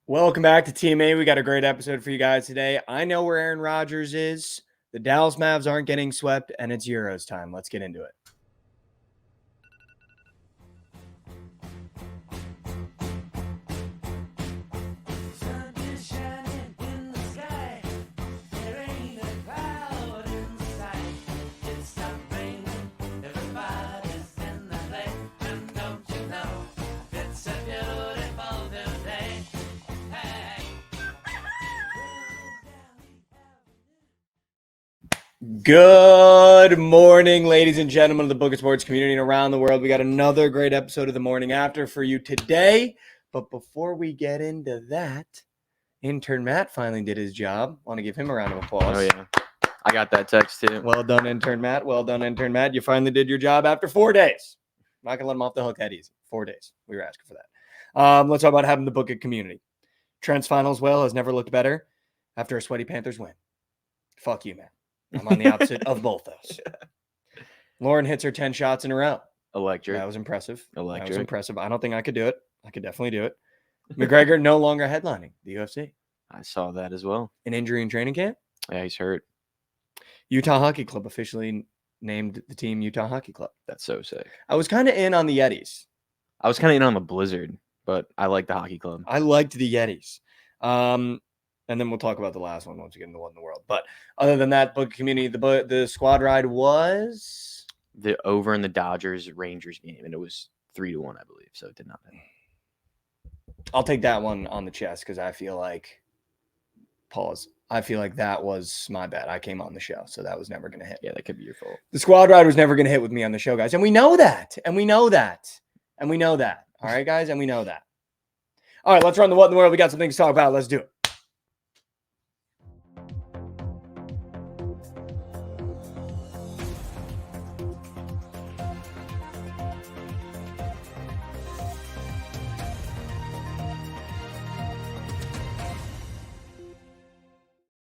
Welcome back to TMA. We got a great episode for you guys today. I know where Aaron Rodgers is. The Dallas Mavs aren't getting swept, and it's Euros time. Let's get into it. Good morning, ladies and gentlemen of the Bookit Sports community and around the world. We got another great episode of the morning after for you today. But before we get into that, intern Matt finally did his job. Want to give him a round of applause. Oh, yeah. I got that text, too. Well done, intern Matt. Well done, intern Matt. You finally did your job after 4 days. I'm not going to let him off the hook that easy. 4 days. We were asking for that. Let's talk about having the Bookit community. Trent's finals well has never looked better after a sweaty Panthers win. Fuck you, man. I'm on the opposite of both those. Lauren hits her 10 shots in a row. Electric. That was impressive. Electric. That was impressive. I don't think I could do it. I could definitely do it. McGregor no longer headlining the UFC. I saw that as well. An injury in training camp. Yeah, he's hurt. Utah Hockey Club officially named the team Utah Hockey Club. That's so sick. I was kind of in on the Yetis. I was kind of in on the Blizzard, but I like the hockey club. I liked the Yetis. And then we'll talk about the last one once we get into What in the World. But other than that, Bookit community, the squad ride was the over in the Dodgers-Rangers game, and it was 3-1, I believe, so it did not matter. I'll take that one on the chest because I feel like that was my bad. I came on the show, so that was never going to hit. Yeah, that could be your fault. The squad ride was never going to hit with me on the show, guys. And we know that. And we know that. And we know that. All right, guys? And we know that. All right, let's run the What in the World. We got some things to talk about. Let's do it.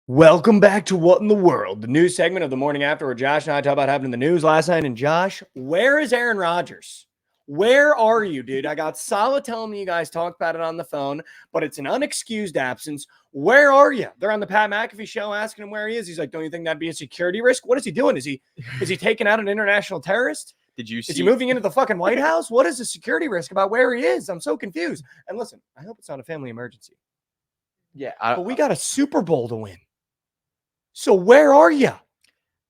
Welcome back to What in the World, the news segment of the morning after where Josh and I talk about happening in the news last night. And Josh, where is Aaron Rodgers? Where are you, dude? I got Salah telling me you guys talked about it on the phone, but it's an unexcused absence. Where are you? They're on the Pat McAfee show asking him where he is. He's like, don't you think that'd be a security risk? What is he doing? Is he taking out an international terrorist? Did you see? Is he moving into the fucking White House? What is the security risk about where he is? I'm so confused. And listen, I hope it's not a family emergency. Yeah. But we got a Super Bowl to win. So where are you?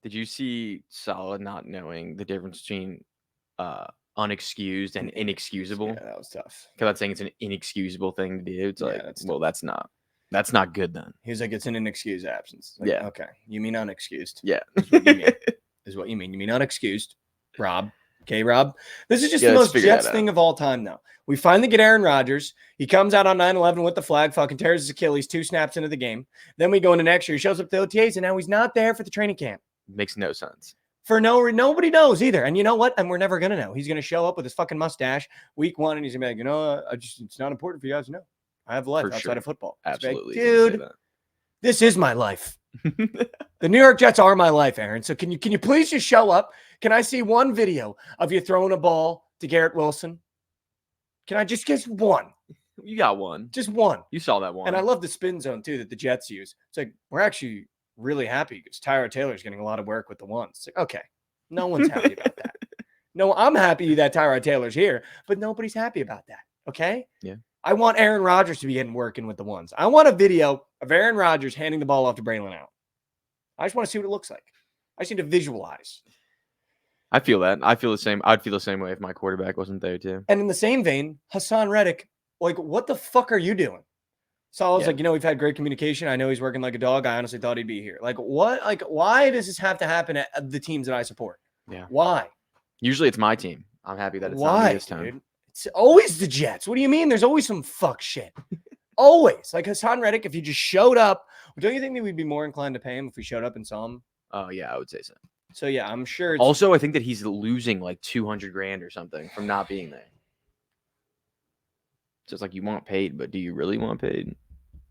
Did you see Salah not knowing the difference between unexcused and inexcusable? Yeah, that was tough. Because I'm saying it's an inexcusable thing to do. It's like, well, tough. that's not good then. He was like, it's an inexcused absence. Like, yeah. Okay. You mean unexcused? Yeah. Is what you mean. Is what you mean. You mean unexcused, Rob. Okay, Rob. This is just the most Jets thing of all time, though. We finally get Aaron Rodgers. He comes out on 9/11 with the flag, fucking tears his Achilles 2 snaps into the game. Then we go into next year. He shows up to the OTAs, and now he's not there for the training camp. Makes no sense. Nobody knows either. And you know what? And we're never going to know. He's going to show up with his fucking mustache week 1, and he's going to be like, it's not important for you guys to know. I have a life outside of football. Absolutely. Like, dude, this is my life. The New York Jets are my life, Aaron. So can you please just show up? Can I see one video of you throwing a ball to Garrett Wilson? Can I just get one? You got one. Just one. You saw that one. And I love the spin zone, too, that the Jets use. It's like, we're actually really happy because Tyrod Taylor's getting a lot of work with the ones. It's like, okay, no one's happy about that. No, I'm happy that Tyrod Taylor's here, but nobody's happy about that, okay? Yeah. I want Aaron Rodgers to be working with the ones. I want a video of Aaron Rodgers handing the ball off to Braylon Allen. I just want to see what it looks like. I just need to visualize. I feel that. I feel the same. I'd feel the same way if my quarterback wasn't there too. And in the same vein, Hassan Reddick, like, what the fuck are you doing? Salah's like, we've had great communication. I know he's working like a dog. I honestly thought he'd be here. Like, what? Like, why does this have to happen at the teams that I support? Yeah. Why? Usually it's my team. I'm happy that it's not me this time. Dude? It's always the Jets. What do you mean? There's always some fuck shit. Always. Like Hassan Reddick, if he just showed up, don't you think that we'd be more inclined to pay him if we showed up and saw him? Oh, yeah, I would say so. So, yeah, I'm sure. Also, I think that he's losing like $200,000 or something from not being there. So it's like you want paid, but do you really want paid?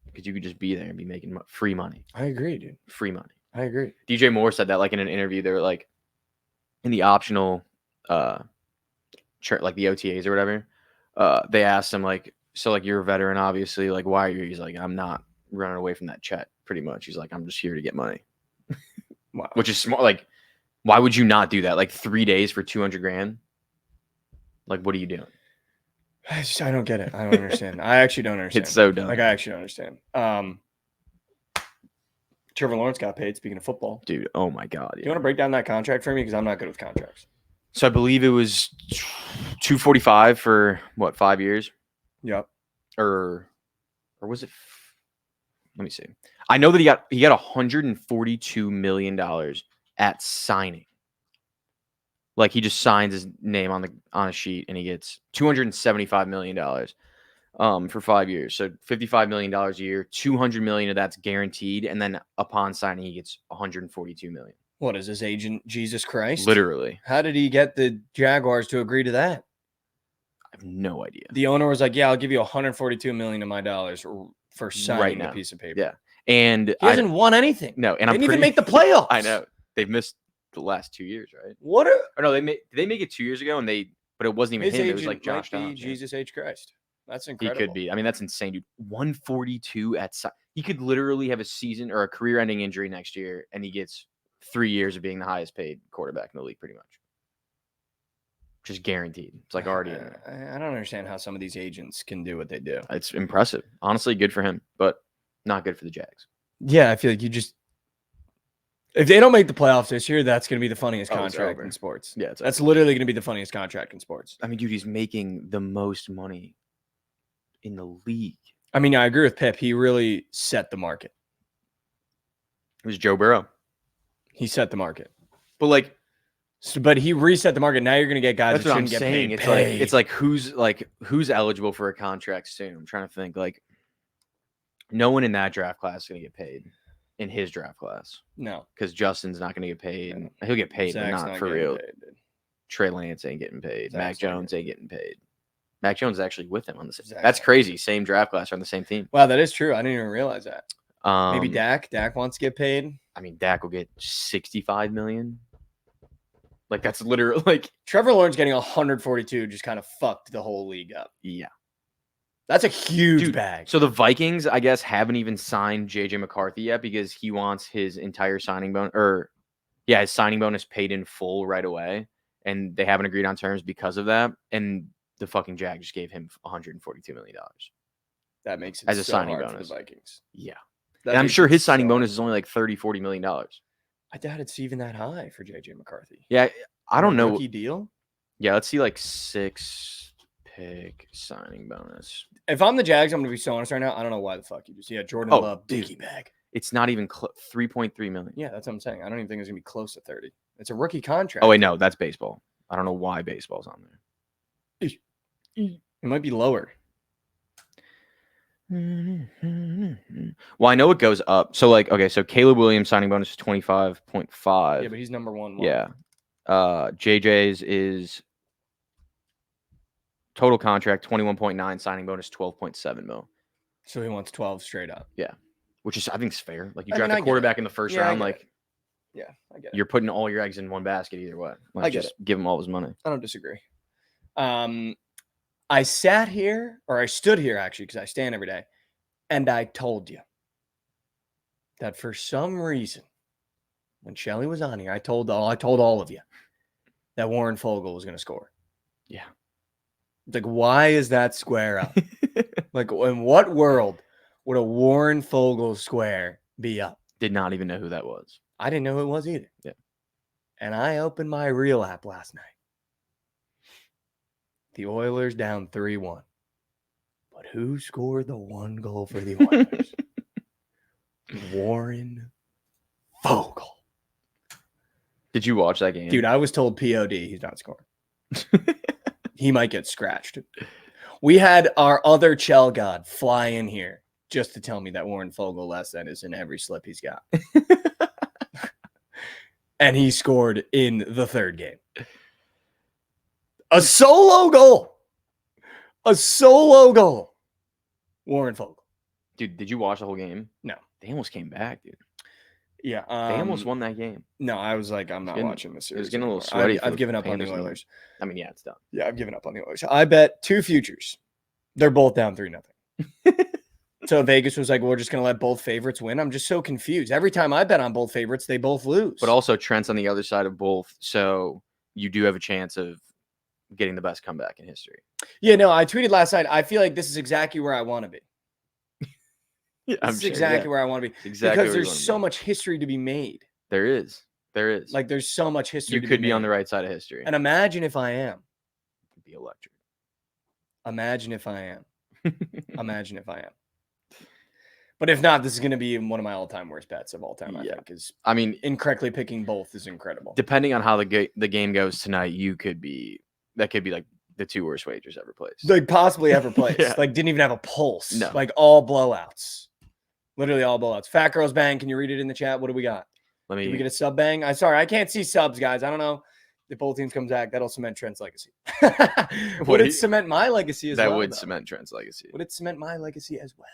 Because you could just be there and be making free money. I agree, dude. Free money. I agree. DJ Moore said that like in an interview. They were like in the optional, like the OTAs or whatever. They asked him like, so like you're a veteran, obviously. Like, why are you? He's like, I'm not running away from that check. Pretty much. He's like, I'm just here to get money. Wow. Which is smart. Like, why would you not do that? Like 3 days for $200,000. Like, what are you doing? I don't get it. I don't understand. I actually don't understand. It's so dumb. Like, I actually don't understand. Trevor Lawrence got paid. Speaking of football, Dude, oh my God. do you want to break down that contract for me? Because I'm not good with contracts. So I believe it was 245 for what, 5 years? Yep. Or was it? Let me see. I know that he got $142 million at signing. Like he just signs his name on a sheet and he gets $275 million for 5 years. So $55 million a year, $200 million of that's guaranteed, and then upon signing he gets $142 million. What is his agent? Jesus Christ! Literally. How did he get the Jaguars to agree to that? I have no idea. The owner was like, "Yeah, I'll give you $142 million of my dollars for signing the piece of paper." Yeah, and he hasn't won anything. No, and they didn't even make the playoffs. I know they've missed the last 2 years, right? What? Or no, did they make it 2 years ago? But it wasn't even his him. It was like agent Josh might be Dobbs. Jesus H Christ. That's He incredible. could be. I mean, that's insane, dude. 142 he could literally have a season or a career-ending injury next year, and he gets 3 years of being the highest-paid quarterback in the league, pretty much. Just guaranteed. It's like already in there. I don't understand how some of these agents can do what they do. It's impressive. Honestly, good for him, but not good for the Jags. Yeah, I feel like if they don't make the playoffs this year, that's going to be the funniest contract in sports. Yeah, that's literally going to be the funniest contract in sports. I mean, dude, he's making the most money in the league. I mean, I agree with Pip. He really set the market. It was Joe Burrow. He set the market. But but he reset the market. Now you're going to get guys that's that what I'm shouldn't saying. get paid. It's like who's eligible for a contract soon? I'm trying to think. Like, no one in that draft class is going to get paid. In his draft class. No. Because Justin's not going to get paid. No. He'll get paid, Zach's but not for real. Paid, Trey Lance ain't getting paid. Zach's Mac Jones ain't getting paid. Mac Jones is actually with him on the same. That's crazy. Same draft class on the same team. Wow, that is true. I didn't even realize that. Maybe Dak. Dak wants to get paid. I mean, Dak will get $65 million. Like, that's literally like Trevor Lawrence getting 142 just kind of fucked the whole league up. Yeah. That's a huge bag. So the Vikings, I guess, haven't even signed JJ McCarthy yet because he wants his entire signing bonus, his signing bonus paid in full right away, and they haven't agreed on terms because of that. And the fucking Jag just gave him $142 million. That makes it as a signing hard bonus for the Vikings. Yeah, and I'm sure his signing bonus is only like $30-40 million. I doubt it's even that high for JJ McCarthy. Yeah, I don't know. Rookie deal. Yeah, let's see, like 6-pick signing bonus. If I'm the Jags, I'm going to be so honest right now. I don't know why the fuck you just. Yeah, Jordan Love, biggie bag. It's not even 3.3 million. Yeah, that's what I'm saying. I don't even think it's going to be close to 30. It's a rookie contract. Oh, wait, no, that's baseball. I don't know why baseball's on there. It might be lower. Well, I know it goes up. So, so Caleb Williams signing bonus is 25.5. Yeah, but he's number one. Yeah. JJ's is total contract 21.9, signing bonus 12.7 mil. So he wants 12 straight up. Yeah, which is I think is fair. Like you draft a quarterback in the first round, like yeah, I get it. You're putting all your eggs in one basket either way. Like, just give him all his money. I don't disagree. I stood here actually because I stand every day, and I told you that for some reason, when Shelly was on here, I told all of you that Warren Fogle was going to score. Yeah. Like, why is that square up? Like, in what world would a Warren Fogle square be up? Did not even know who that was. I didn't know who it was either. Yeah. And I opened my Reel app last night. The Oilers down 3-1. But who scored the one goal for the Oilers? Warren Fogle. Did you watch that game? Dude, I was told POD, he's not scoring. He might get scratched. We had our other Chell God fly in here just to tell me that Warren Fogle less than is in every slip he's got. And he scored in the third game. A solo goal. Warren Fogle. Dude, did you watch the whole game? No. They almost came back, dude. Yeah. They almost won that game. No, I was like, I'm not watching this series. It was getting a little sweaty. I've given up on the Oilers. I mean, yeah, it's done. Yeah, I've given up on the Oilers. I bet 2 futures They're both down 3-0. So Vegas was like, we're just going to let both favorites win. I'm just so confused. Every time I bet on both favorites, they both lose. But also Trent's on the other side of both, so you do have a chance of getting the best comeback in history. Yeah, no, I tweeted last night. I feel like this is exactly where I want to be. Yeah, This is exactly where I want to be. Exactly because there's so much history to be made. There is. Like there's so much history. You could be on the right side of history. And imagine if I am. It'd be electric. Imagine if I am. Imagine if I am. But if not, this is going to be one of my all-time worst bets of all time. I think I mean, incorrectly picking both is incredible. Depending on how the game goes tonight, that could be like the 2 worst wagers ever placed. Like possibly ever placed. Like didn't even have a pulse. No. Like all blowouts. Literally all blowouts. Fat Girls Bang. Can you read it in the chat? What do we got? Did we get a sub bang? Sorry, I can't see subs, guys. I don't know. If both teams come back, that'll cement Trent's legacy. Would it cement my legacy as well? That would cement Trent's legacy. Would it cement my legacy as well?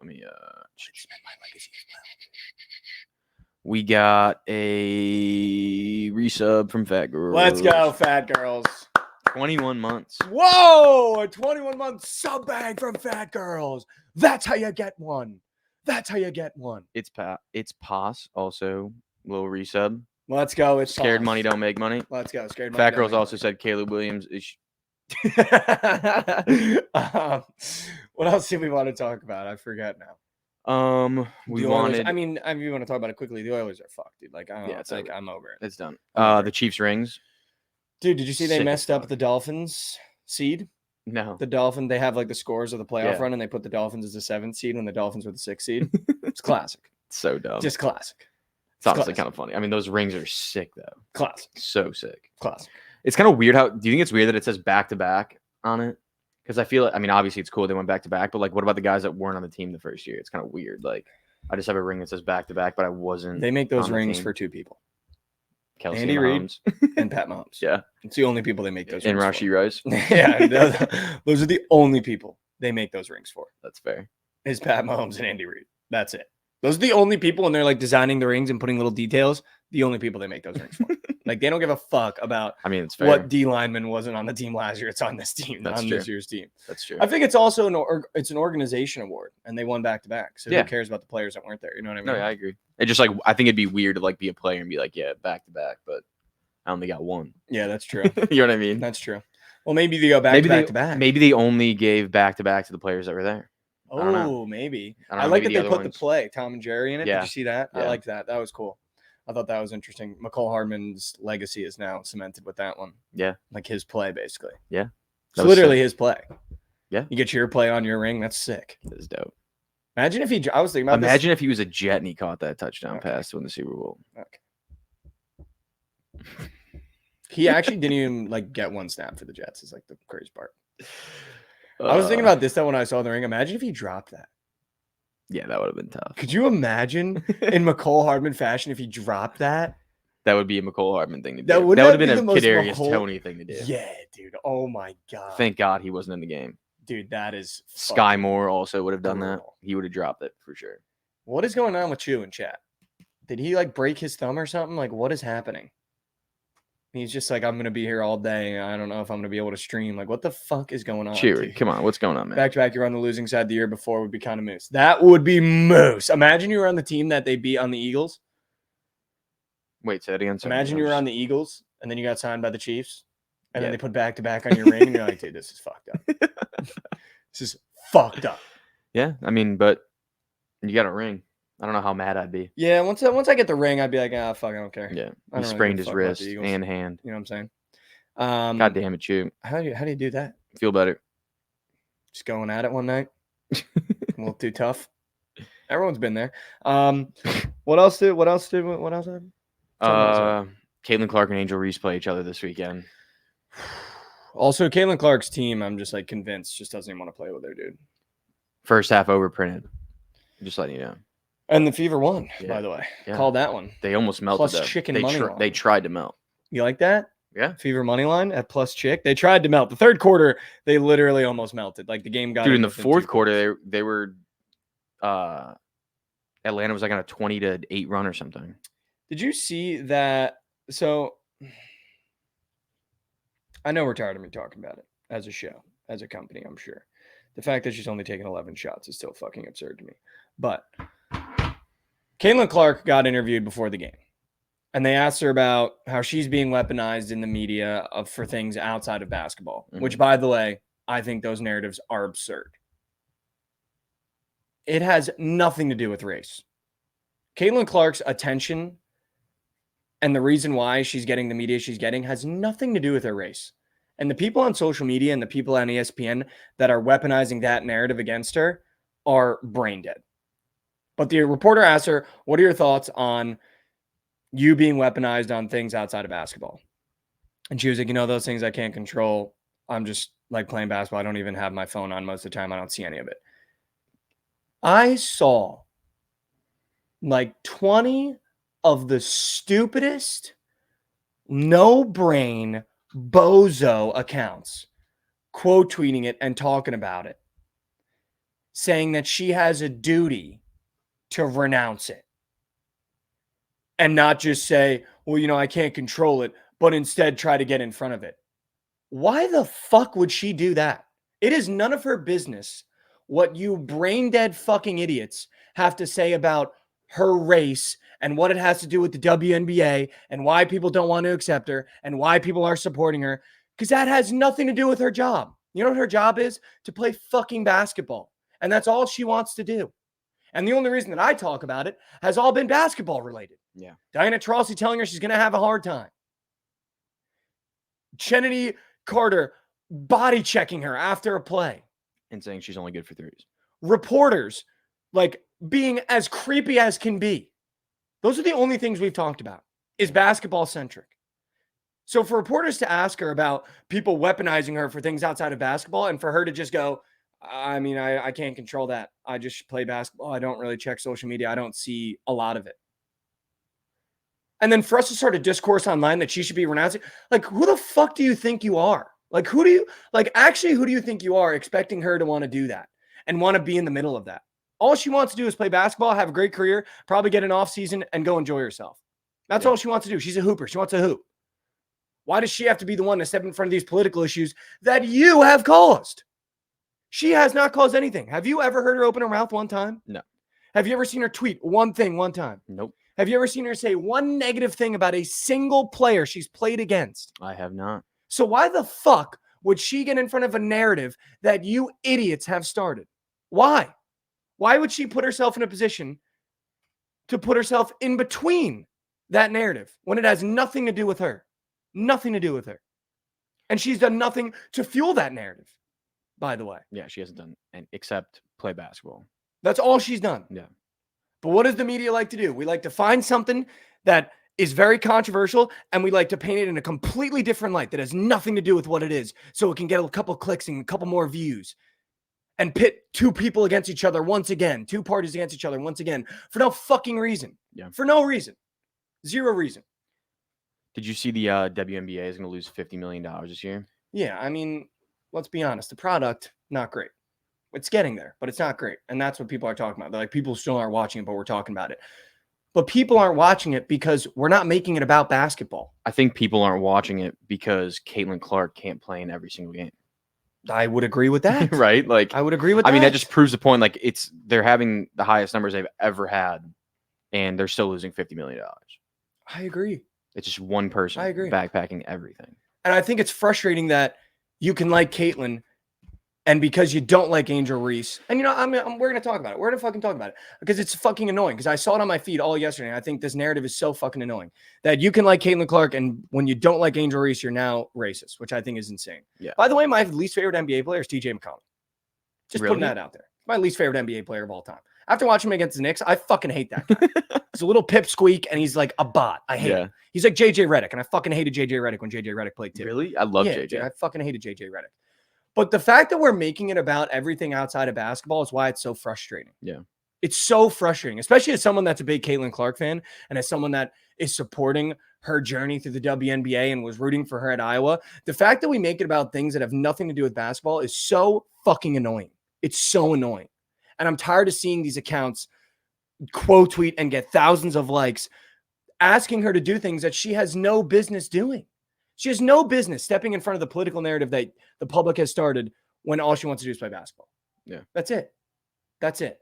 Let me cement my legacy as well. We got a resub from Fat Girls. Let's go, Fat Girls. 21 months. Whoa! A 21-month sub bang from Fat Girls. That's how you get one. That's how you get one. It's Pos also little resub. Let's go. It's Scared money don't make money. Let's go. Scared money. Fat Girls also said Caleb Williams is. What else did we want to talk about? I forget now. We wanted. I mean, if you want to talk about it quickly, the Oilers are fucked, dude. Like, I don't know. It's like I'm over it. It's done. The Chiefs rings. Dude, did you see they messed up the Dolphins seed? No. They have like the scores of the playoff run, and they put the Dolphins as the 7th seed when the Dolphins were the 6th seed. It's classic. So dumb. Just classic. It's honestly kind of funny. I mean, those rings are sick though. Classic. So sick. Classic. It's kind of weird do you think it's weird that it says back to back on it? Because I feel like, I mean, obviously it's cool they went back to back, but like, what about the guys that weren't on the team the first year? It's kind of weird. Like, I just have a ring that says back to back, but I wasn't. They make those rings for 2 people. Kelsey Andy Reid and Pat Mahomes. Yeah. It's the only people they make those rings for. And Rashee Rice. Yeah. Those are the only people they make those rings for. That's fair. Is Pat Mahomes and Andy Reid. That's it. Those are the only people, and they're like designing the rings and putting little details. The only people they make those rings for. Like, they don't give a fuck about it's fair. What D lineman wasn't on the team last year. It's on this team, That's on true. this year's team. That's true. I think it's also it's an organization award, and they won back to back. So who cares about the players that weren't there? You know what I mean? No, yeah, I agree. It just like, I think it'd be weird to like be a player and be like, yeah, back to back, but I only got one. Yeah, that's true. You know what I mean? That's true. Well, maybe they go back to back. Maybe they only gave back to back to the players that were there. Oh, maybe. I like that they put the play, Tom and Jerry, in it. Yeah. Did you see that? Yeah. I liked that. That was cool. I thought that was interesting. McCole Hardman's legacy is now cemented with that one. Yeah. Like his play, basically. Yeah. It's literally his play. Yeah. You get your play on your ring. That's sick. That is dope. Imagine if I was thinking about Imagine if he was a Jet and he caught that touchdown pass to win the Super Bowl. Okay. He actually didn't even like get one snap for the Jets. Is like the crazy part. I was thinking about this though when I saw the ring. Imagine if he dropped that. Yeah, that would have been tough. Could you imagine in McCole Hardman fashion if he dropped that? That would be a McCole Hardman thing to do. That would have been a Kadarius Toney thing to do. Yeah, dude. Oh my god. Thank God he wasn't in the game. Dude, that is Sky Moore also would have done that. He would have dropped it for sure. What is going on with Chew in chat? Did he like break his thumb or something? Like, what is happening? He's just like, I'm going to be here all day. I don't know if I'm going to be able to stream. Like, what the fuck is going on? Cheery, come on. What's going on, man? Back to back, you're on the losing side the year before would be kind of moose. That would be moose. Imagine you were on the team that they beat on the Eagles. Wait, say that again. Imagine you were on the Eagles and then you got signed by the Chiefs. And then they put back to back on your ring. And you're like, dude, this is fucked up. This is fucked up. Yeah, I mean, but you got a ring. I don't know how mad I'd be. Yeah, once I get the ring, I'd be like, fuck, I don't care. Yeah, he sprained his wrist and hand. You know what I'm saying? God damn it, Chew. How do you do that? Feel better. Just going at it one night. A little too tough. Everyone's been there. What else happened? Caitlin Clark and Angel Reese play each other this weekend. Also, Caitlin Clark's team, I'm just like convinced, just doesn't even want to play with her, dude. First half overprinted. Just letting you know. And the Fever won, by the way. Yeah. Called that one. They almost melted. Plus chicken money line. They tried to melt. You like that? Yeah. Fever money line at plus chick. They tried to melt. The third quarter, they literally almost melted. Like the game got. Dude, in the fourth quarter, they were. Atlanta was like on a 20-8 run or something. Did you see that? So, I know we're tired of me talking about it as a show, as a company, I'm sure. The fact that she's only taken 11 shots is still fucking absurd to me. But Caitlin Clark got interviewed before the game. And they asked her about how she's being weaponized in the media for things outside of basketball, which, by the way, I think those narratives are absurd. It has nothing to do with race. Caitlin Clark's attention and the reason why she's getting the media she's getting has nothing to do with her race. And the people on social media and the people on ESPN that are weaponizing that narrative against her are brain dead. But the reporter asked her, what are your thoughts on you being weaponized on things outside of basketball? And she was like, those things I can't control. I'm just like playing basketball. I don't even have my phone on most of the time. I don't see any of it. I saw like 20 of the stupidest, no-brain, bozo accounts quote tweeting it and talking about it, saying that she has a duty to renounce it and not just say, well, I can't control it, but instead try to get in front of it. Why the fuck would she do that? It is none of her business what you brain dead fucking idiots have to say about her race and what it has to do with the WNBA and why people don't want to accept her and why people are supporting her, because that has nothing to do with her job. You know what her job is? To play fucking basketball. And that's all she wants to do. And the only reason that I talk about it has all been basketball related. Yeah. Diana Taurasi telling her she's going to have a hard time. Kennedy Carter body checking her after a play. And saying she's only good for threes. Reporters like being as creepy as can be. Those are the only things we've talked about is basketball centric. So for reporters to ask her about people weaponizing her for things outside of basketball and for her to just go, I can't control that. I just play basketball. I don't really check social media. I don't see a lot of it. And then for us to start a discourse online that she should be renouncing, like, who the fuck do you think you are? Like, who do you think you are expecting her to want to do that and want to be in the middle of that? All she wants to do is play basketball, have a great career, probably get an off season and go enjoy herself. That's all she wants to do. She's a hooper. She wants to hoop. Why does she have to be the one to step in front of these political issues that you have caused? She has not caused anything. Have you ever heard her open her mouth one time? No. Have you ever seen her tweet one thing one time? Nope. Have you ever seen her say one negative thing about a single player she's played against? I have not. So why the fuck would she get in front of a narrative that you idiots have started? Why? Why would she put herself in a position to put herself in between that narrative when it has nothing to do with her? Nothing to do with her. And she's done nothing to fuel that narrative, by the way. Yeah, she hasn't done except play basketball. That's all she's done. Yeah. But what does the media like to do? We like to find something that is very controversial, and we like to paint it in a completely different light that has nothing to do with what it is, so it can get a couple clicks and a couple more views, and pit two people against each other once again, two parties against each other once again, for no fucking reason. Yeah. For no reason. Zero reason. Did you see the WNBA is going to lose $50 million this year? Yeah, let's be honest. The product, not great. It's getting there, but it's not great. And that's what people are talking about. They're like, people still aren't watching it, but we're talking about it. But people aren't watching it because we're not making it about basketball. I think people aren't watching it because Caitlin Clark can't play in every single game. I would agree with that. Right? Like, I would agree with that. I mean, that just proves the point. Like, they're having the highest numbers they've ever had, and they're still losing $50 million. I agree. It's just one person backpacking everything. And I think it's frustrating that you can like Caitlin, and because you don't like Angel Reese, and we're going to talk about it. We're going to fucking talk about it because it's fucking annoying, because I saw it on my feed all yesterday. And I think this narrative is so fucking annoying that you can like Caitlin Clark, and when you don't like Angel Reese, you're now racist, which I think is insane. Yeah. By the way, my least favorite NBA player is TJ McConnell. Just Really? putting that out there. My least favorite NBA player of all time. After watching him against the Knicks, I fucking hate that guy. He's a little pipsqueak, and he's like a bot. I hate him. He's like JJ Redick, and I fucking hated JJ Redick when JJ Redick played too. Really? I love JJ. I fucking hated JJ Redick. But the fact that we're making it about everything outside of basketball is why it's so frustrating. Yeah. It's so frustrating, especially as someone that's a big Caitlin Clark fan and as someone that is supporting her journey through the WNBA and was rooting for her at Iowa. The fact that we make it about things that have nothing to do with basketball is so fucking annoying. It's so annoying. And I'm tired of seeing these accounts quote tweet and get thousands of likes asking her to do things that she has no business doing. She has no business stepping in front of the political narrative that the public has started when all she wants to do is play basketball. Yeah. That's it. That's it.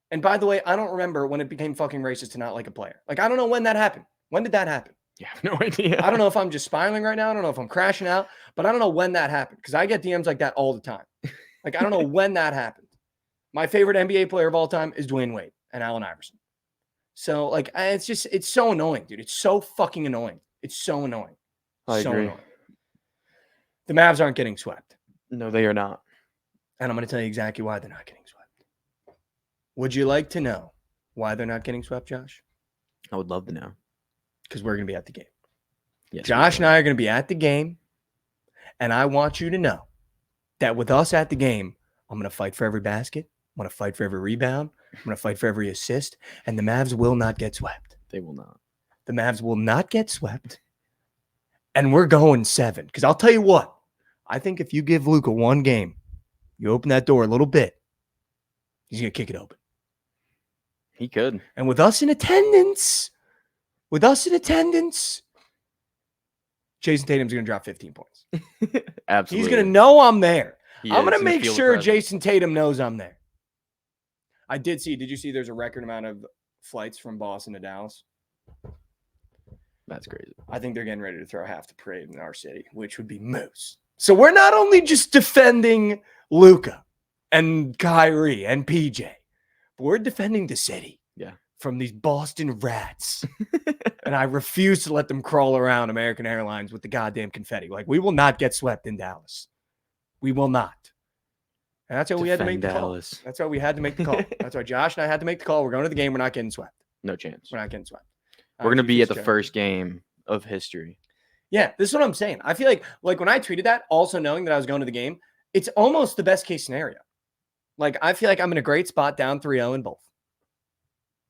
And by the way, I don't remember when it became fucking racist to not like a player. Like, I don't know when that happened. When did that happen? Yeah, I have no idea. I don't know if I'm just spiraling right now. I don't know if I'm crashing out, but I don't know when that happened because I get DMs like that all the time. Like, I don't know when that happened. My favorite NBA player of all time is Dwayne Wade and Allen Iverson. So, like, it's so annoying, dude. It's so fucking annoying. It's so annoying. I so agree. annoying. The Mavs aren't getting swept. No, they are not. And I'm going to tell you exactly why they're not getting swept. Would you like to know why they're not getting swept, Josh? I would love to know. Because we're going to be at the game. Yes, Josh and I are going to be at the game. And I want you to know that with us at the game, I'm going to fight for every basket. I'm going to fight for every rebound. I'm going to fight for every assist. And the Mavs will not get swept. They will not. The Mavs will not get swept. And we're going 7. Because I'll tell you what. I think if you give Luka one game, you open that door a little bit, he's going to kick it open. He could. And with us in attendance, Jason Tatum's going to drop 15 points. Absolutely. He's going to know I'm there. I'm going He's to make feel the sure presence. Jason Tatum knows I'm there. Did you see there's a record amount of flights from Boston to Dallas? That's crazy. I think they're getting ready to throw half the parade in our city, which would be moose. So we're not only just defending Luka and Kyrie and PJ, but we're defending the city. Yeah. From these Boston rats. And I refuse to let them crawl around American Airlines with the goddamn confetti. Like, we will not get swept in Dallas. We will not. And that's why we had to make the call. That's why we had to make the call. That's why Josh and I had to make the call. We're going to the game. We're not getting swept. No chance. We're not getting swept. We're going to be at the first game of history. Yeah, this is what I'm saying. I feel like when I tweeted that, also knowing that I was going to the game, it's almost the best case scenario. Like, I feel like I'm in a great spot down 3-0 in both.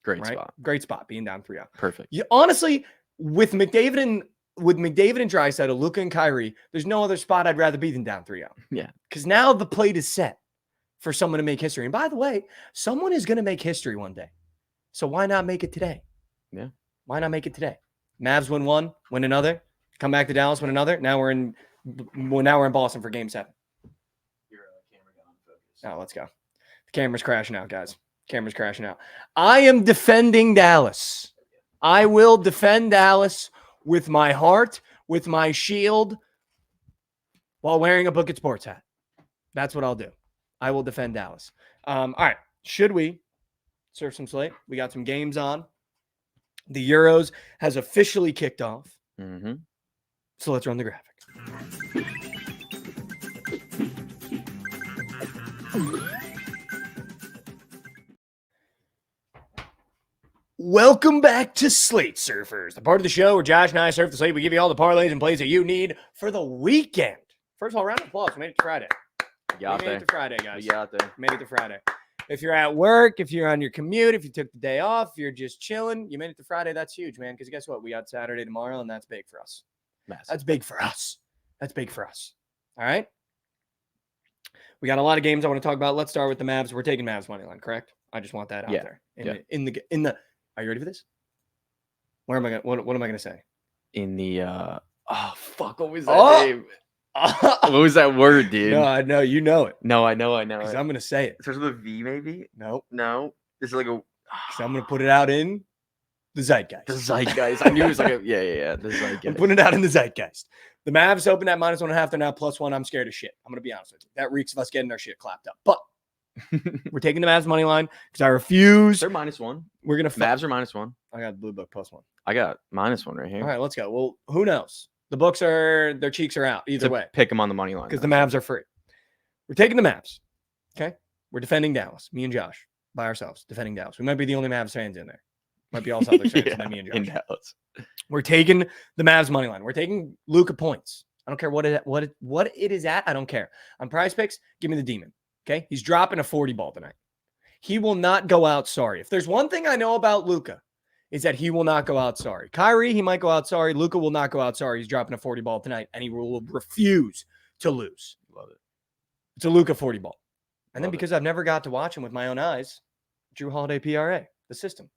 Great right? spot. Great spot being down 3-0. Perfect. Honestly, with McDavid and Draisaitl, Luka and Kyrie, there's no other spot I'd rather be than down 3-0. Yeah. Because now the plate is set for someone to make history. And by the way, someone is going to make history one day. So why not make it today? Yeah. Why not make it today? Mavs win one, win another, come back to Dallas, win another. Now we're in Boston for game 7. Your camera got unfocused. Oh, let's go. The camera's crashing out, guys. Camera's crashing out. I am defending Dallas. I will defend Dallas with my heart, with my shield, while wearing a Bookit Sports hat. That's what I'll do. I will defend Dallas. All right. Should we surf some slate? We got some games on. The Euros has officially kicked off. Mm-hmm. So let's run the graphic. Welcome back to Slate Surfers, the part of the show where Josh and I surf the slate. We give you all the parlays and plays that you need for the weekend. First of all, round of applause. We made it to Friday. We made it to Friday, guys. We got there. Made it to Friday. If you're at work, if you're on your commute, if you took the day off, if you're just chilling, you made it to Friday. That's huge, man. Because guess what? We got Saturday tomorrow, and that's big for us. Massive. That's big for us. That's big for us. All right? We got a lot of games I want to talk about. Let's start with the Mavs. We're taking Mavs money line, correct? I just want that out there. In the. Are you ready for this? Where am I going? What am I going to say? In the what was that name? What was that word, dude? No, I know you know it. No, I know Because I'm going to say it. It starts with a V, maybe? Nope. No. This is like a. So I'm going to put it out in the zeitgeist. The zeitgeist. I knew it was like a the zeitgeist. I'm putting it out in the zeitgeist. The Mavs opened at -1.5. They're now +1. I'm scared of shit. I'm going to be honest with you. That reeks of us getting our shit clapped up. But we're taking the Mavs money line because I refuse. They're -1. We're going to. Mavs are -1. I got the blue book +1. I got -1 right here. All right, let's go. Well, who knows? The books their cheeks are out either way. Pick them on the money line. Because the Mavs are free. We're taking the Mavs. Okay. We're defending Dallas. Me and Josh by ourselves defending Dallas. We might be the only Mavs fans in there. Might be all Celtics fans and then me and Josh. In Dallas. We're taking the Mavs money line. We're taking Luka points. I don't care what it is at. I don't care. On Prize Picks, give me the demon. Okay. He's dropping a 40 ball tonight. He will not go out sorry. If there's one thing I know about Luka, is that he will not go out sorry. Kyrie, he might go out sorry. Luka will not go out sorry. He's dropping a 40 ball tonight, and he will refuse to lose. Love it. It's a Luka 40 ball. And then Love because I've never got to watch him with my own eyes, Drew Holiday PRA, the system.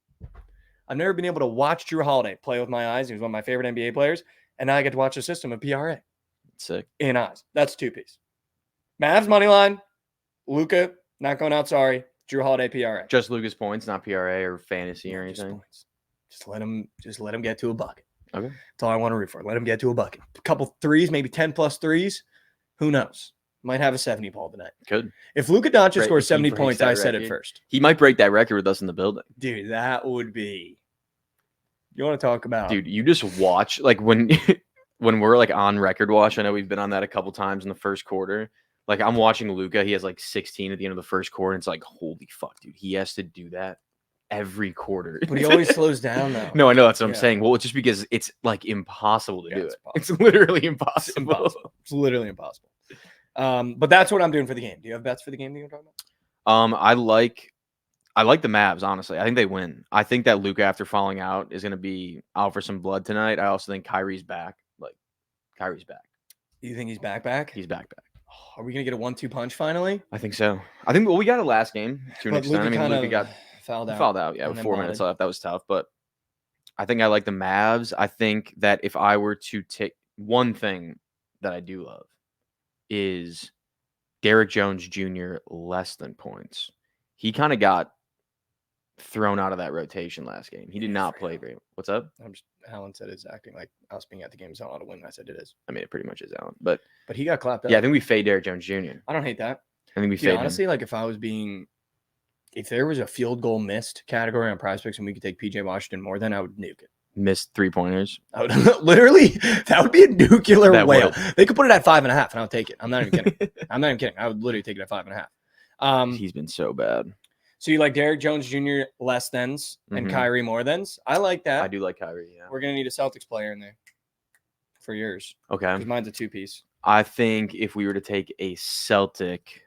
I've never been able to watch Drew Holiday play with my eyes. He was one of my favorite NBA players, and now I get to watch the system of PRA. Sick. In eyes. That's 2-piece. Mavs money line, Luka Not going out. Sorry. Drew Holiday PRA. Just Lucas points, not PRA or fantasy or Just anything. points. Just let him get to a bucket. Okay. That's all I want to root for. Let him get to a bucket. A couple threes, maybe 10 plus threes. Who knows? Might have a 70 ball tonight. Could. If Luka Doncic If scores he 70 breaks points, that I said it record. first. He might break that record with us in the building. Dude, that would be. You want to talk about? Dude, you just watch like when we're like on record watch. I know we've been on that a couple times in the first quarter. Like I'm watching Luka. He has like 16 at the end of the first quarter. And it's like, holy fuck, dude. He has to do that every quarter. But he always slows down though. No, I know. That's what I'm Yeah. saying. Well, it's just because it's like impossible to do it's it. possible. It's literally It's impossible. impossible. It's literally impossible. But that's what I'm doing for the game. Do you have bets for the game that you're talking about? I like the Mavs, honestly. I think they win. I think that Luka, after falling out, is going to be out for some blood tonight. I also think Kyrie's back. Like, Kyrie's back. You think he's back? He's back. Are we going to get a 1-2 punch finally? I think so. I think, well, we got it last game to an But extent. Luka Luka got fouled out. Yeah, and with then 4 minutes botted. left. That was tough. But I think I like the Mavs. I think that if I were to take one thing that I do love is Derrick Jones Jr. less than points. He kind of got thrown out of that rotation last game. He did not play great. What's up? Alan said it's acting like us being at the game is not allowed to win. I said it is. I mean, it pretty much is Allen. But he got clapped up. yeah, I think we fade Derrick Jones Jr. I don't hate that. I think we Dude, fade him. honestly, like if there was a field goal missed category on Prize Picks and we could take PJ Washington more, then I would nuke it. Missed 3-pointers. I would literally, that would be a nuclear That whale. would. They could put it at 5.5 and I would take it. I'm not even kidding. I would literally take it at 5.5. He's been so bad. So you like Derrick Jones Jr. less thans and Mhm. Kyrie more thans? I like that. I do like Kyrie, yeah. We're gonna need a Celtics player in there for yours. Okay. Because mine's a 2-piece. I think if we were to take a Celtic,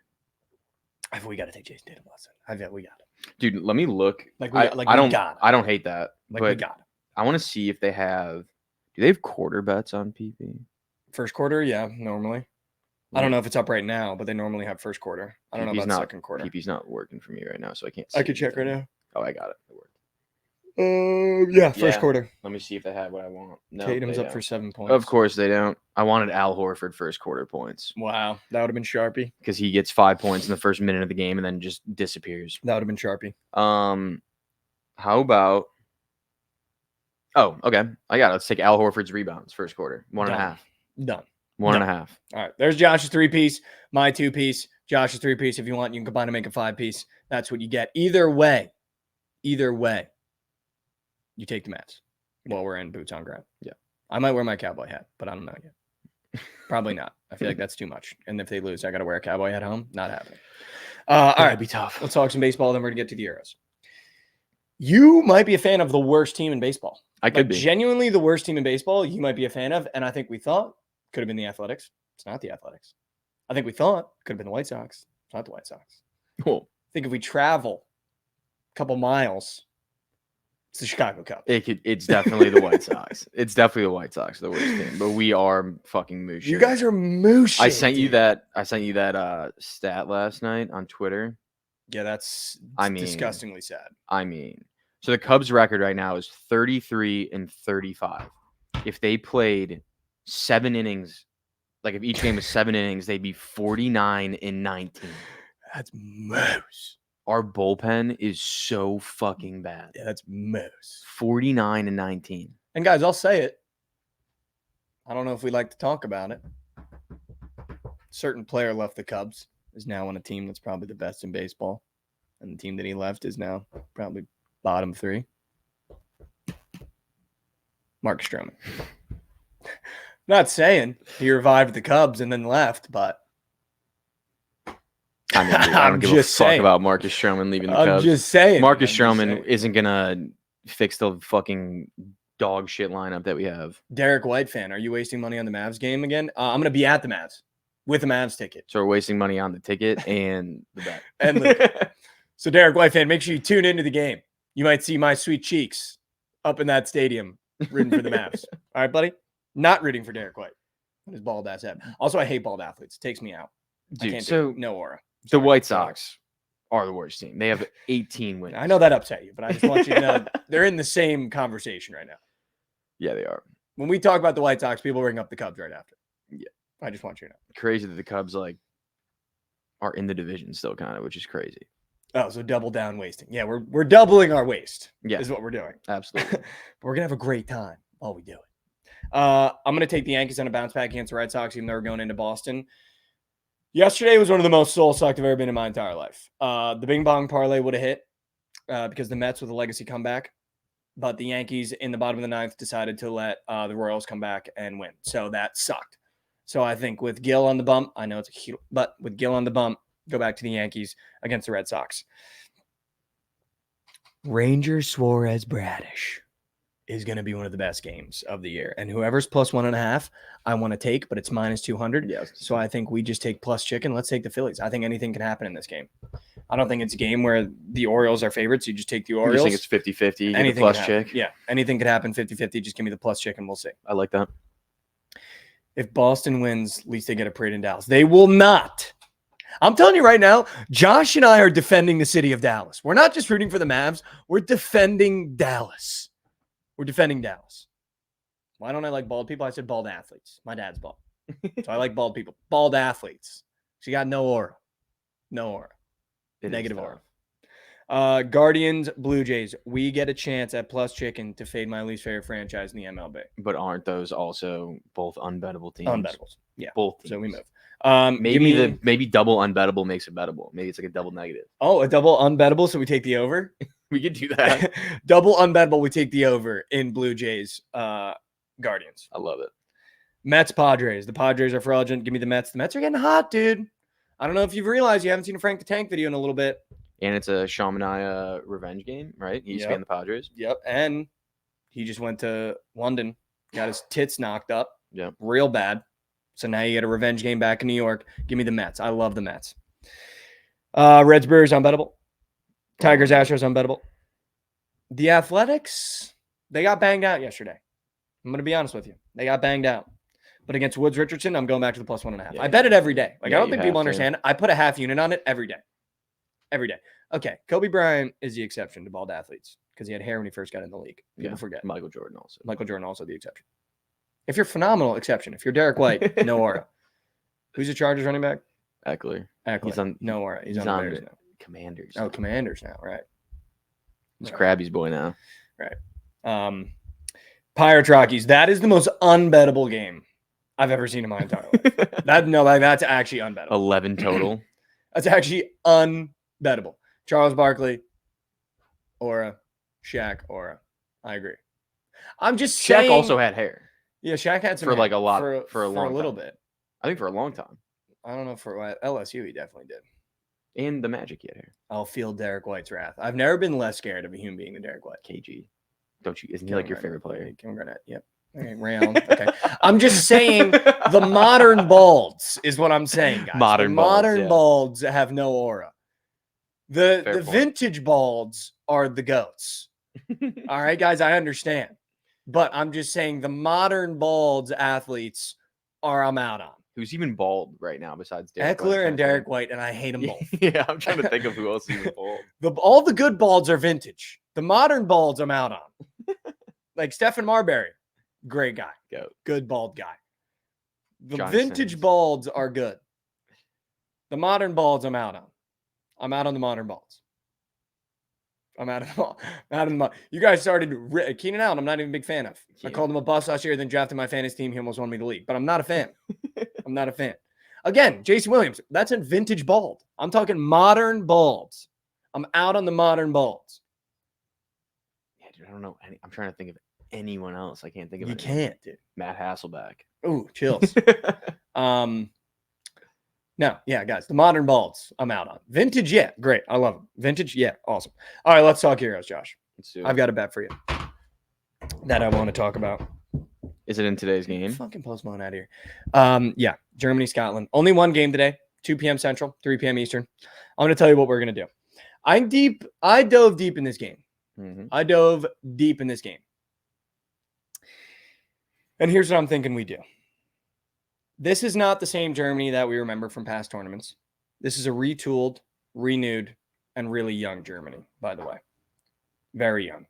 We got to take Jason Tatum less than. We got it. dude, let me look. We I don't got it. I don't hate that. We but got it. I want to see if they have. Do they have quarter bets on PP? First quarter, yeah, normally. I don't know if it's up right now, but they normally have first quarter. I don't know PP's about second quarter. PP's not working for me right now, so I can't see. I could check right anything. now. Oh, I got it. It worked. Yeah, first Yeah. quarter. Let me see if they have what I want. No, Tatum's they up for don't. 7 points. Of course they don't. I wanted Al Horford first quarter points Wow, that would have been Sharpie. because he gets 5 points in the first minute of the game and then just disappears. That would have been Sharpie. How about? Oh, okay. I got it. Let's take Al Horford's rebounds first quarter. 1.5. Done. 1.5. All right. There's Josh's 3-piece, my 2-piece, Josh's 3-piece. If you want, you can combine to make a 5-piece. That's what you get. Either way, you take the Mavs while we're in boots on ground. Yeah. I might wear my cowboy hat, but I don't know yet. Probably not. I feel like that's too much. And if they lose, I got to wear a cowboy hat home. Not happening. All right. That'd be tough. Let's talk some baseball. Then we're going to get to the Euros. You might be a fan of the worst team in baseball. I could be. Genuinely the worst team in baseball you might be a fan of. And I think we thought could have been the Athletics. It's not the Athletics. I think we thought could have been the White Sox. It's not the White Sox. Cool. I think if we travel a couple miles, it's the Chicago Cubs. It's definitely the White Sox. It's definitely the White Sox, the worst team. But we are fucking mooshing. You guys are mooshing. I sent you that stat last night on Twitter. Yeah, that's disgustingly sad. So the Cubs record right now is 33-35. If they played 7 innings, like if each game was 7 innings, they'd be 49-19. That's moose. Our bullpen is so fucking bad. Yeah, that's moose. 49-19. And guys, I'll say it. I don't know if we like to talk about it. Certain player left the Cubs, is now on a team that's probably the best in baseball. And the team that he left is now probably bottom 3. Mark Stroman. Not saying he revived the Cubs and then left, but I mean, dude, I don't give a fuck about Marcus Stroman leaving the Cubs. I'm just saying. Marcus Stroman isn't going to fix the fucking dog shit lineup that we have. Derek White fan, are you wasting money on the Mavs game again? I'm going to be at the Mavs with a Mavs ticket. So we're wasting money on the ticket and the bet. So Derek White fan, make sure you tune into the game. You might see my sweet cheeks up in that stadium rooting for the Mavs. All right, buddy? Not rooting for Derek White. His bald ass head. Also, I hate bald athletes. It takes me out. Dude, no aura. The White Sox are the worst team. They have 18 wins. I know that upset you, but I just want you to know they're in the same conversation right now. Yeah, they are. When we talk about the White Sox, people bring up the Cubs right after. Yeah. I just want you to know. Crazy that the Cubs are are in the division still, kind of, which is crazy. Oh, so double down wasting. Yeah, we're doubling our waste. Yeah, is what we're doing. Absolutely. But we're gonna have a great time while we do it. I'm gonna take the Yankees on a bounce back against the Red Sox, even though we're going into Boston. Yesterday was one of the most soul-sucked I've ever been in my entire life. The Bing Bong parlay would have hit because the Mets with a legacy comeback, but the Yankees in the bottom of the ninth decided to let the Royals come back and win. So that sucked. So I think with Gil on the bump, I know it's a huge, but with Gil on the bump, go back to the Yankees against the Red Sox. Rangers Suarez Bradish is going to be one of the best games of the year. And whoever's plus 1.5, I want to take, but it's minus 200. Yes. So I think we just take plus chicken. Let's take the Phillies. I think anything can happen in this game. I don't think it's a game where the Orioles are favorites. You just take the Orioles. I just think it's 50-50. Anything Plus can chick. happen. Yeah, anything could happen 50-50. Just give me the plus chicken. We'll see. I like that. If Boston wins, at least they get a parade in Dallas. They will not. I'm telling you right now, Josh and I are defending the city of Dallas. We're not just rooting for the Mavs. We're defending Dallas. We're defending Dallas. Why don't I like bald people? I said bald athletes. My dad's bald. So I like bald people. Bald athletes. She got no aura. No aura. Negative aura. Guardians, Blue Jays. We get a chance at plus chicken to fade my least favorite franchise in the MLB. But aren't those also both unbettable teams? Unbettables. Yeah. Both teams. So we move. Maybe double unbettable makes it bettable. Maybe it's like a double negative. Oh, a double unbettable, so we take the over? We could do that. Double unbettable, we take the over in Blue Jays Guardians. I love it. Mets, Padres. The Padres are fraudulent. Give me the Mets. The Mets are getting hot, dude. I don't know if you've realized you haven't seen a Frank the Tank video in a little bit. And it's a Shamania revenge game, right? He used to be in the Padres. Yep. And he just went to London, got his tits knocked up. Yep. Real bad. So now you get a revenge game back in New York. Give me the Mets. I love the Mets. Reds, Brewers, unbettable. Tigers, Astros, unbettable. The Athletics, they got banged out yesterday. I'm going to be honest with you. They got banged out. But against Woods Richardson, I'm going back to the plus 1.5. I bet it every day. I don't think people understand. I put a half unit on it every day. Every day. Okay, Kobe Bryant is the exception to bald athletes because he had hair when he first got in the league. People forget. Michael Jordan also the exception. If you're phenomenal, exception. If you're Derek White, no aura. Who's the Chargers running back? Eckler. He's on no aura. He's on the Bears now. Commanders. Oh, Commanders now, right. He's Krabby's boy now. Right. Pirates Rockies. That is the most unbettable game I've ever seen in my entire life. That's actually unbettable. 11 total. That's actually unbettable. Charles Barkley, aura, Shaq, aura. I agree. I'm just saying. Shaq also had hair. Yeah, Shaq had some for hair like a lot for a little time. bit. I think for a long time. I don't know for what LSU he definitely did. And the Magic he had hair. I'll feel Derek White's wrath. I've never been less scared of a human being than Derek White. KG. Don't you? Isn't he like your favorite player? Kevin Garnett. Yep. Okay, Rayon. Okay. I'm just saying the modern balds is what I'm saying, guys. Modern balds have no aura. The vintage balds are the goats. All right, guys, I understand. But I'm just saying the modern balds athletes I'm out on. Who's even bald right now besides Derek Eckler and Derek White, and I hate them both. Yeah, I'm trying to think of who else is even bald. All the good balds are vintage. The modern balds I'm out on. Like Stephen Marbury, great guy. Good bald guy. The vintage balds are good. The modern balds I'm out on. I'm out on the modern balds. I'm out of the You guys started Keenan Allen. I'm not even a big fan of. I called him a bust last year, then drafted my fantasy team. He almost won me the league, but I'm not a fan. I'm not a fan. Again, Jason Williams. That's a vintage bald. I'm talking modern balds. I'm out on the modern balds. Yeah, dude. I don't know. I'm trying to think of anyone else. I can't think of. You can't, dude. Matt Hasselbeck. Ooh, chills. No, yeah, guys, the modern balds I'm out on. Vintage, yeah, great. I love them. Vintage, yeah, awesome. All right, let's talk heroes, Josh. I've got a bet for you that I want to talk about. Is it in today's game? Fucking Post Malone out of here. Yeah, Germany, Scotland. Only one game today, 2 p.m. Central, 3 p.m. Eastern. I'm going to tell you what we're going to do. I dove deep in this game. I dove deep in this game. And here's what I'm thinking we do. This is not the same Germany that we remember from past tournaments. This is a retooled, renewed, and really young Germany, by the way. Very young.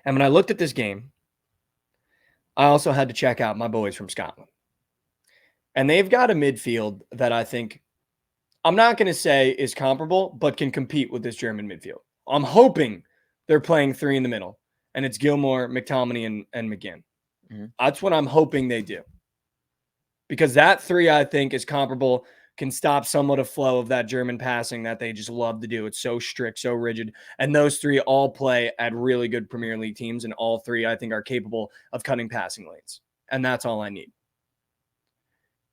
And when I looked at this game, I also had to check out my boys from Scotland. And they've got a midfield that I think, I'm not going to say is comparable, but can compete with this German midfield. I'm hoping they're playing three in the middle, and it's Gilmore, McTominay, and McGinn. Mm-hmm. That's what I'm hoping they do. Because that three, I think, is comparable, can stop somewhat of flow of that German passing that they just love to do. It's so strict, so rigid. And those three all play at really good Premier League teams, and all three, I think, are capable of cutting passing lanes. And that's all I need.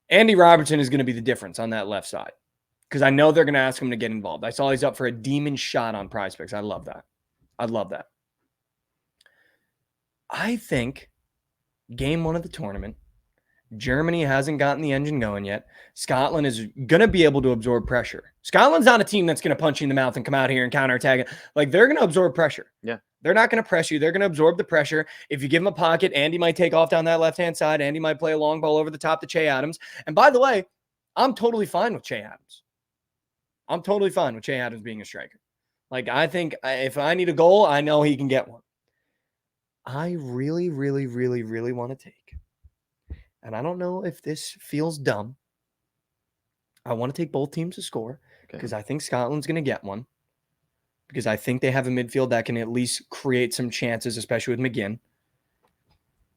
Andy Robertson is going to be the difference on that left side, because I know they're going to ask him to get involved. I saw he's up for a demon shot on Prize Picks. I love that. I love that. I think game one of the tournament, Germany hasn't gotten the engine going yet. Scotland is going to be able to absorb pressure. Scotland's not a team that's going to punch you in the mouth and come out here and counterattack it. Like, they're going to absorb pressure. Yeah. They're not going to press you. They're going to absorb the pressure. If you give them a pocket, Andy might take off down that left-hand side. Andy might play a long ball over the top to Che Adams. And by the way, I'm totally fine with Che Adams. I'm totally fine with Che Adams being a striker. Like, I think if I need a goal, I know he can get one. I really, really, really, really want to take, and I don't know if this feels dumb, I want to take both teams to score, because I think Scotland's going to get one, because I think they have a midfield that can at least create some chances, especially with McGinn.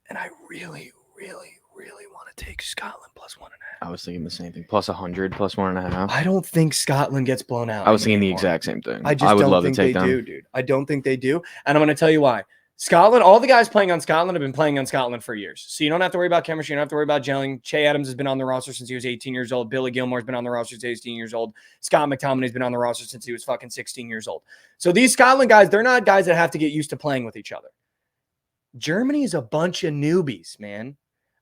And I really, really, really want to take Scotland plus 1.5. I was thinking the same thing. Plus 100, plus 1.5. I don't think Scotland gets blown out. I was thinking the exact same thing. I would don't love think to take they them. do, dude. I don't think they do. And I'm going to tell you why. Scotland, all the guys playing on Scotland have been playing on Scotland for years. So you don't have to worry about chemistry. You don't have to worry about gelling. Che Adams has been on the roster since he was 18 years old. Billy Gilmore's been on the roster since 18 years old. Scott McTominay's been on the roster since he was fucking 16 years old. So these Scotland guys, they're not guys that have to get used to playing with each other. Germany is a bunch of newbies, man.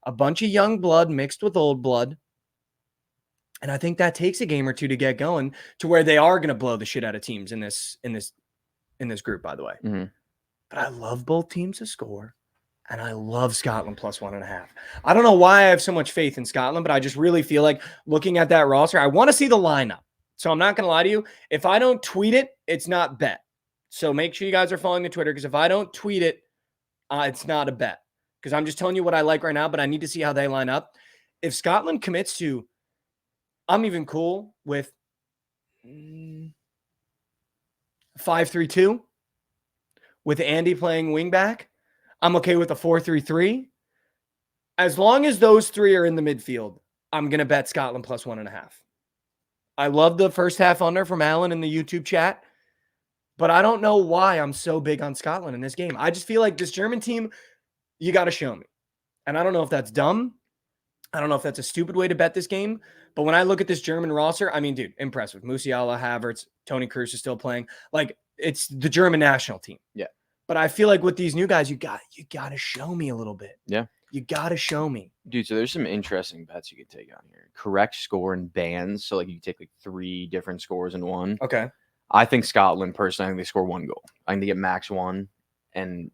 A bunch of young blood mixed with old blood. And I think that takes a game or two to get going to where they are going to blow the shit out of teams in this group, by the way. Mm-hmm. But I love both teams to score, and I love Scotland plus 1.5. I don't know why I have so much faith in Scotland, but I just really feel like looking at that roster, I want to see the lineup. So I'm not going to lie to you. If I don't tweet it, it's not bet. So make sure you guys are following the Twitter, because if I don't tweet it, it's not a bet. Because I'm just telling you what I like right now, but I need to see how they line up. If Scotland commits to, I'm even cool with 5-3-2. With Andy playing wingback, I'm okay with a 4-3-3. As long as those three are in the midfield, I'm going to bet Scotland plus 1.5. I love the first half under from Alan in the YouTube chat, but I don't know why I'm so big on Scotland in this game. I just feel like this German team, you got to show me. And I don't know if that's dumb. I don't know if that's a stupid way to bet this game. But when I look at this German roster, I mean, dude, impressive. Musiala, Havertz, Toni Kroos is still playing. Like, it's the German national team. Yeah. But I feel like with these new guys, you got to show me a little bit. Yeah. You got to show me. Dude, so there's some interesting bets you could take on here. Correct score and bands. So, like, you take, like, 3 different scores in one. Okay. I think Scotland, personally, I think they score 1 goal. I think they get max 1, and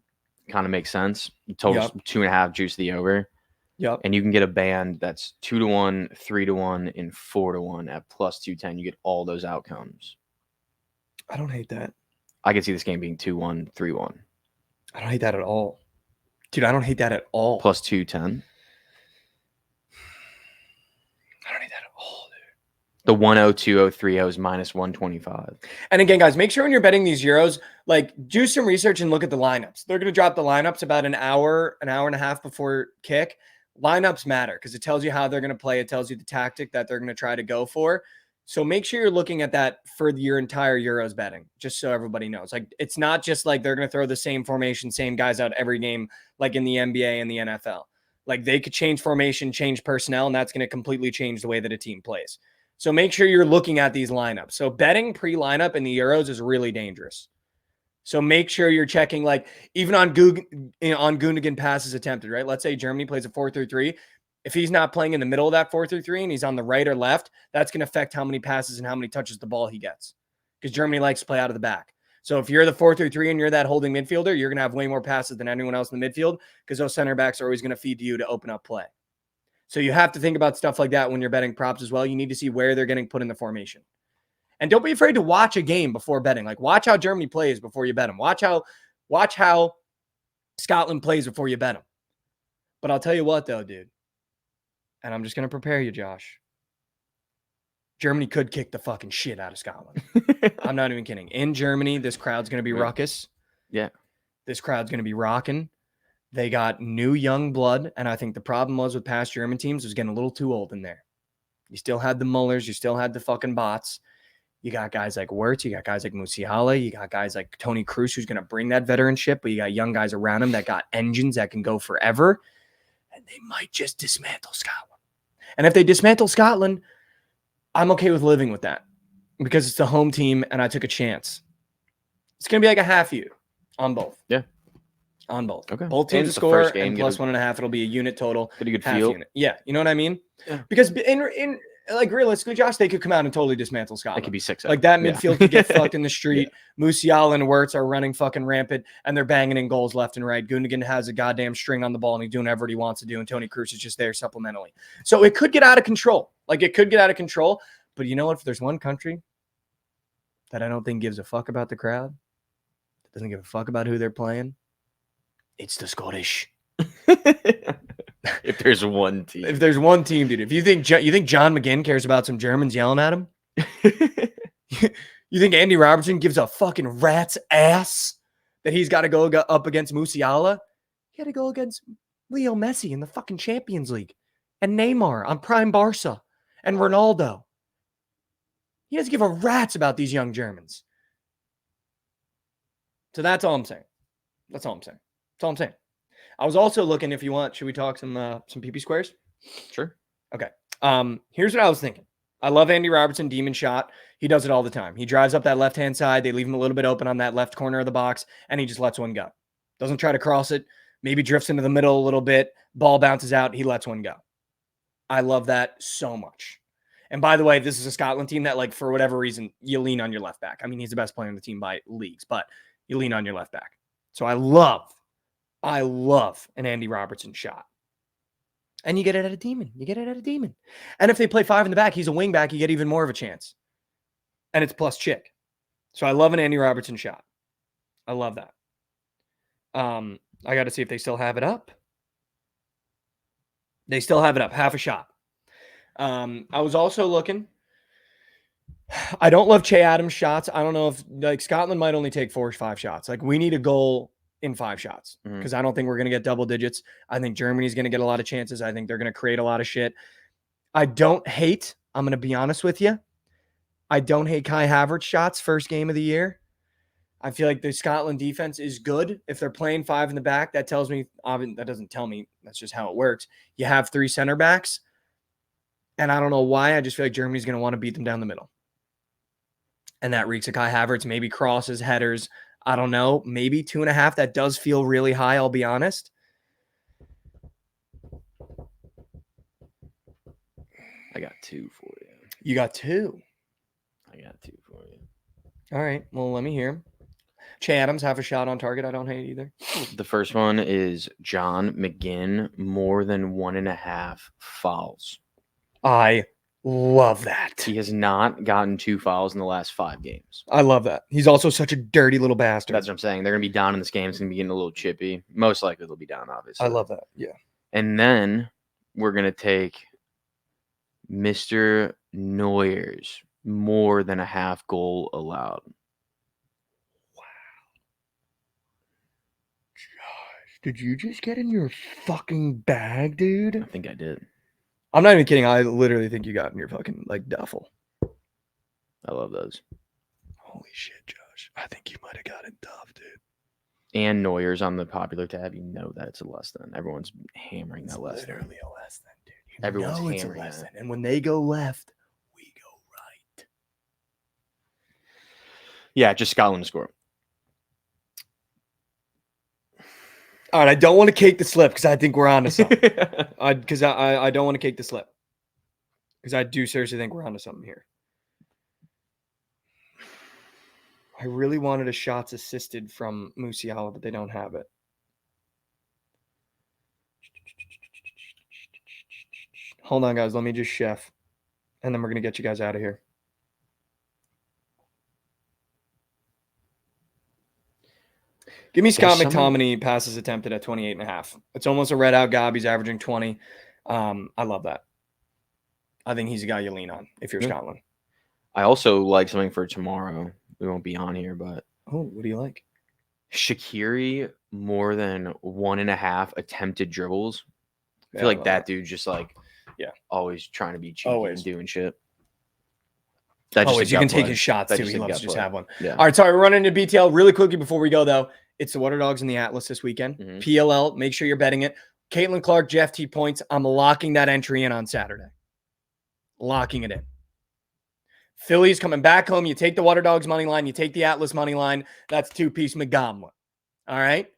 kind of makes sense. Totals 2.5, juice the over. Yep. And you can get a band that's 2-1, 3-1, and 4-1 at plus 210. You get all those outcomes. I don't hate that. I could see this game being 2-1, 3-1. I don't hate that at all. Dude, I don't hate that at all. Plus 210. I don't hate that at all, dude. The 1-0, 2-0, 3-0 is minus 125. And again, guys, make sure when you're betting these Euros, like, do some research and look at the lineups. They're going to drop the lineups about an hour and a half before kick. Lineups matter because it tells you how they're going to play. It tells you the tactic that they're going to try to go for. So make sure you're looking at that for your entire Euros betting, just so everybody knows. Like, it's not just like they're going to throw the same formation, same guys out every game, like in the NBA and the NFL. Like, they could change formation, change personnel, and that's going to completely change the way that a team plays. So make sure you're looking at these lineups. So betting pre-lineup in the Euros is really dangerous. So make sure you're checking, like, even on Gundogan passes attempted, right? Let's say Germany plays a 4-3-3. If he's not playing in the middle of that 4-3-3 and he's on the right or left, that's going to affect how many passes and how many touches the ball he gets, because Germany likes to play out of the back. So if you're the 4-3-3 and you're that holding midfielder, you're going to have way more passes than anyone else in the midfield, because those center backs are always going to feed to you to open up play. So you have to think about stuff like that when you're betting props as well. You need to see where they're getting put in the formation. And don't be afraid to watch a game before betting. Like, watch how Germany plays before you bet them. Watch how Scotland plays before you bet them. But I'll tell you what, though, dude. and I'm just going to prepare you, Josh. Germany could kick the fucking shit out of Scotland. I'm not even kidding. In Germany, this crowd's going to be ruckus. Yeah. This crowd's going to be rocking. They got new young blood, and I think the problem was with past German teams was getting a little too old in there. You still had the Mullers. You still had the fucking bots. You got guys like Wirtz. You got guys like Musiala. You got guys like Tony Cruz, who's going to bring that veteranship, but you got young guys around him that got engines that can go forever, and they might just dismantle Scotland. And if they dismantle Scotland, I'm okay with living with that because it's the home team, and I took a chance. It's going to be like a half U on both. Yeah. On both. Okay. Both teams to score, and plus 1.5, it'll be a unit total. Get a good half feel. Unit. Yeah, you know what I mean? Yeah. Because in like realistically, Josh, they could come out and totally dismantle Scotland. It could be 6-0. Like that midfield could get fucked in the street. Yeah. Musiala and Wirtz are running fucking rampant, and they're banging in goals left and right. Gundogan has a goddamn string on the ball, and he's doing whatever he wants to do, and Tony Cruz is just there supplementally. So it could get out of control. Like it could get out of control. But you know what? If there's one country that I don't think gives a fuck about the crowd, that doesn't give a fuck about who they're playing, it's the Scottish. If there's one team. If there's one team, dude. If you think John McGinn cares about some Germans yelling at him? You think Andy Robertson gives a fucking rat's ass that he's got to go up against Musiala? He had to go against Leo Messi in the fucking Champions League and Neymar on prime Barca and Ronaldo. He doesn't give a rat's about these young Germans. So that's all I'm saying. That's all I'm saying. That's all I'm saying. I was also looking, if you want, should we talk some PP squares? Sure. Okay. Here's what I was thinking. I love Andy Robertson, demon shot. He does it all the time. He drives up that left-hand side. They leave him a little bit open on that left corner of the box, and he just lets one go. Doesn't try to cross it. Maybe drifts into the middle a little bit. Ball bounces out. He lets one go. I love that so much. And by the way, this is a Scotland team that, like, for whatever reason, you lean on your left back. I mean, he's the best player on the team by leagues, but you lean on your left back. So I love an Andy Robertson shot. And you get it at a demon. And if they play 5 in the back, he's a wing back, you get even more of a chance. And it's plus chick. So I love an Andy Robertson shot. I love that. I got to see if they still have it up. They still have it up. Half a shot. I was also looking. I don't love Che Adams shots. I don't know if, like, Scotland might only take 4 or 5 shots. Like, we need a goal in 5 shots because I don't think we're going to get double digits. I think Germany's going to get a lot of chances. I think they're going to create a lot of shit. I'm going to be honest with you. I don't hate Kai Havertz shots first game of the year. I feel like the Scotland defense is good. If they're playing 5 in the back, that tells me, that doesn't tell me, that's just how it works. You have 3 center backs. And I don't know why. I just feel like Germany's going to want to beat them down the middle. And that reeks of Kai Havertz, maybe crosses, headers. I don't know. Maybe 2.5. That does feel really high, I'll be honest. I got 2 for you. You got 2? I got 2 for you. All right. Well, let me hear him. Che Adams, half a shot on target. I don't hate either. The first one is John McGinn, more than 1.5 fouls. I love that. He has not gotten 2 fouls in the last 5 games. I love that. He's also such a dirty little bastard. That's what I'm saying. They're going to be down in this game. It's going to be getting a little chippy. Most likely they'll be down, obviously. I love that. Yeah. And then we're going to take Mr. Neuer's, more than a half goal allowed. Wow. Josh, did you just get in your fucking bag, dude? I think I did. I'm not even kidding. I literally think you got in your fucking, like, duffel. I love those. Holy shit, Josh. I think you might have got it tough, dude. And Neuer's on the popular tab. You know that it's a less than. Everyone's hammering that less than. Literally a less than, dude. Everyone's it's a hammering less that. than. And when they go left, we go right. Yeah, just Scotland to score. All right, I don't want to cake the slip because I think we're on to something. Because I don't want to cake the slip. Because I do seriously think we're on to something here. I really wanted a shots assisted from Musiala, but they don't have it. Hold on, guys. Let me just chef. And then we're going to get you guys out of here. Give me Scott McTominay passes attempted at 28.5. It's almost a red out gob. He's averaging 20. I love that. I think he's a guy you lean on if you're Yeah. Scotland. I also like something for tomorrow. We won't be on here, but Oh, what do you like? Shaqiri more than 1.5 attempted dribbles. I feel Yeah, like that dude just like always trying to be cheeky Always. and doing shit. That's Always, just you a can gut take play. his shots That's too. He a loves gut to just play. have one. Yeah. All right, sorry, we're running into BTL really quickly before we go though. It's the Water Dogs and the Atlas this weekend. Mhm. PLL, make sure you're betting it. Caitlin Clark, Jeff T points. I'm locking that entry in on Saturday. Locking it in. Phillies coming back home. You take the Water Dogs money line. You take the Atlas money line. That's two-piece McGomlin. All right.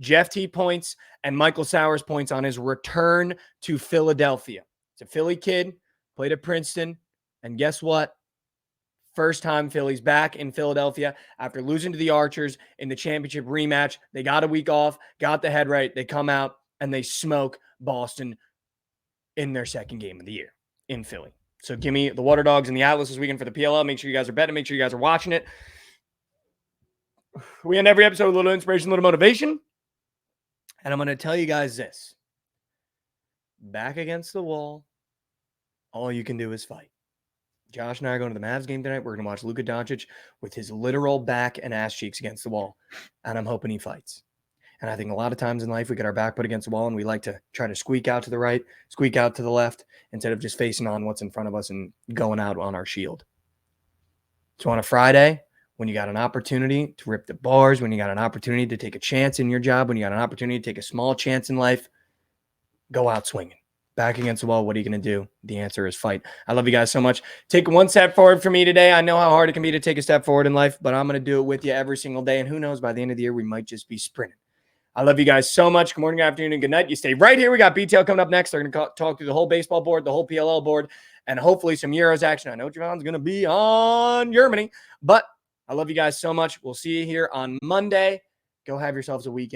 Jeff T points and Michael Sowers points on his return to Philadelphia. It's a Philly kid, played at Princeton. And guess what? First time Phillies back in Philadelphia after losing to the Archers in the championship rematch. They got a week off, got the head right. They come out and they smoke Boston in their second game of the year in Philly. So give me the Water Dogs and the Atlas this weekend for the PLL. Make sure you guys are betting. Make sure you guys are watching it. We end every episode with a little inspiration, a little motivation. And I'm going to tell you guys this. Back against the wall, all you can do is fight. Josh and I are going to the Mavs game tonight. We're going to watch Luka Doncic with his literal back and ass cheeks against the wall. And I'm hoping he fights. And I think a lot of times in life, we get our back put against the wall and we like to try to squeak out to the right, squeak out to the left, instead of just facing on what's in front of us and going out on our shield. So on a Friday, when you got an opportunity to rip the bars, when you got an opportunity to take a chance in your job, when you got an opportunity to take a small chance in life, go out swinging. Back against the wall, what are you going to do? The answer is fight. I love you guys so much. Take one step forward for me today. I know how hard it can be to take a step forward in life, but I'm going to do it with you every single day. And who knows, by the end of the year, we might just be sprinting. I love you guys so much. Good morning, good afternoon, and good night. You stay right here. We got BTL coming up next. They're going to talk through the whole baseball board, the whole PLL board, and hopefully some Euros action. I know Jovan's going to be on Germany, but I love you guys so much. We'll see you here on Monday. Go have yourselves a weekend.